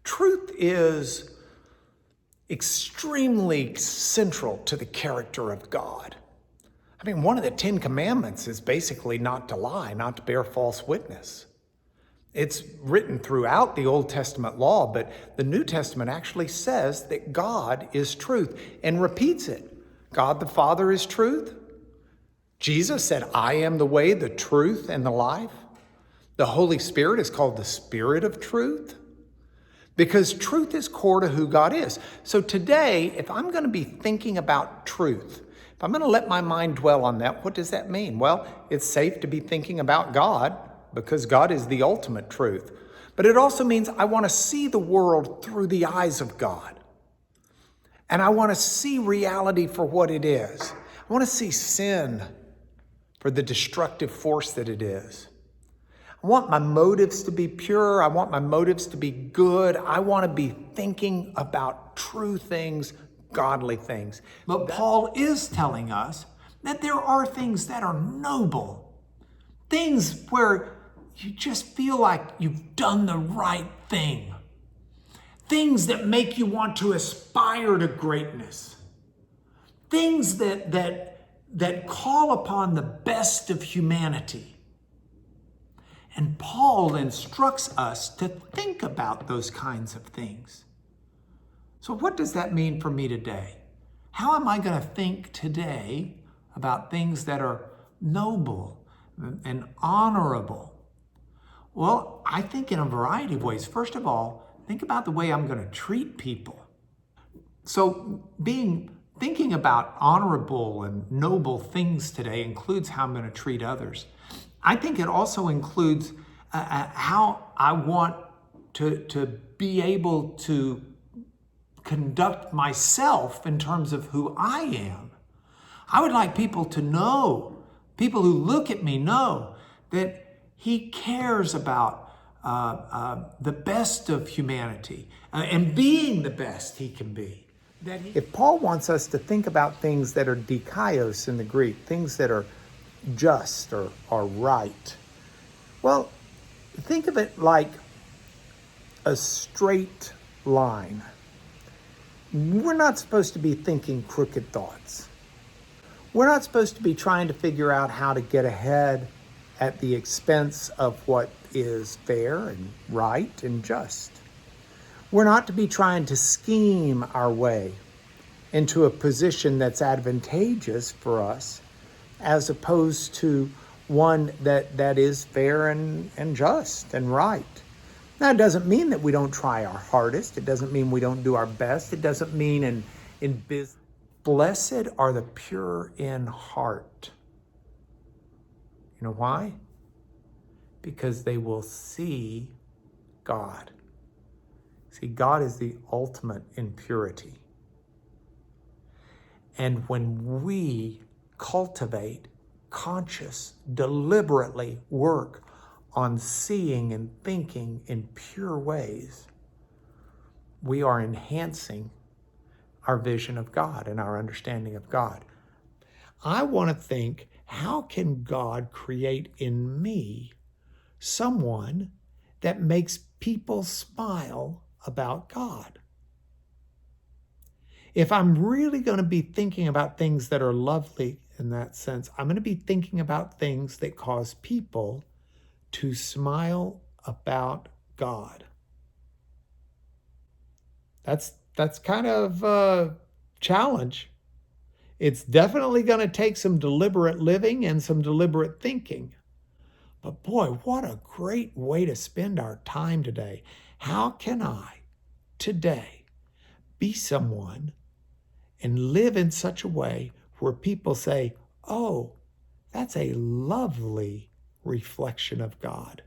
Truth is extremely central to the character of God. I mean, one of the 10 commandments is basically not to lie, not to bear false witness. It's written throughout the Old Testament law, but the New Testament actually says that God is truth and repeats it. God the Father is truth. Jesus said, I am the way, the truth, and the life. The Holy Spirit is called the Spirit of truth because truth is core to who God is. So today, if I'm going to be thinking about truth, if I'm going to let my mind dwell on that, what does that mean? Well, it's safe to be thinking about God because God is the ultimate truth. But it also means I want to see the world through the eyes of God. And I want to see reality for what it is. I want to see sin for the destructive force that it is. I want my motives to be pure. I want my motives to be good. I want to be thinking about true things, godly things. But Paul is telling us that there are things that are noble, things where you just feel like you've done the right thing, things that make you want to aspire to greatness, things that call upon the best of humanity. And Paul instructs us to think about those kinds of things. So what does that mean for me today? How am I going to think today about things that are noble and honorable? Well, I think in a variety of ways. First of all, think about the way I'm going to treat people. So thinking about honorable and noble things today includes how I'm going to treat others. I think it also includes how I want to be able to conduct myself in terms of who I am. I would like people to know, people who look at me know that he cares about the best of humanity and being the best he can be. If Paul wants us to think about things that are dikaios in the Greek, things that are just or right, well, think of it like a straight line. We're not supposed to be thinking crooked thoughts. We're not supposed to be trying to figure out how to get ahead at the expense of what is fair and right and just. We're not to be trying to scheme our way into a position that's advantageous for us as opposed to one that is fair and just and right. Now, it doesn't mean that we don't try our hardest. It doesn't mean we don't do our best. It doesn't mean in business. Blessed are the pure in heart. You know why? Because they will see God. See, God is the ultimate in purity. And when we cultivate, conscious, deliberately work on seeing and thinking in pure ways, we are enhancing our vision of God and our understanding of God. I want to think, how can God create in me someone that makes people smile about God? If I'm really going to be thinking about things that are lovely in that sense, I'm going to be thinking about things that cause people to smile about God. That's kind of a challenge. It's definitely going to take some deliberate living and some deliberate thinking. But boy, what a great way to spend our time today. How can I today be someone and live in such a way where people say, oh, that's a lovely reflection of God?